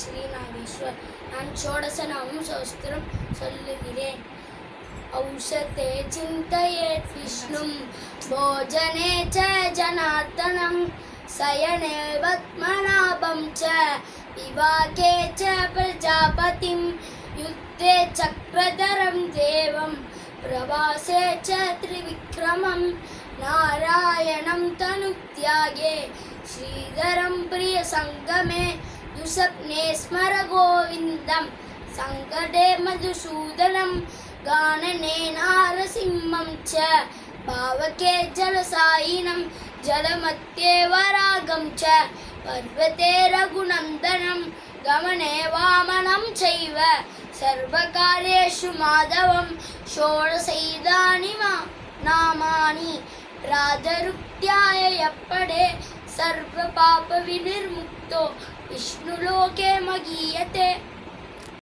ஸ்ரீ நாகேஸ்வர். நான் ஷோடசநாமம் சோஸ்திரம் சொல்லுகிறேன். औषते चिन्तयेत् विष्णुं भोजने च जनार्दनं शयने पद्मनाभं च विभागे च प्रजापतिं युद्धे चक्रधरं देवं प्रवासे च त्रिविक्रमं नारायणं तनुत्यागे श्रीधरं प्रियसङ्गमे दुःस्वप्ने स्मर गोविन्दं सङ्कटे मधुसूदनं गानने नारसिंहं च पावके जलसायिनं जलमध्ये वरागं च पर्वते रघुनन्दनं गमने वामनं चैव सर्वकार्येषु माधवं षोडशैतानि नामानि राजरुक्त्याय यप्पडे सर्वपापविनिर्मुक्तो विष्णुलोके मगीयते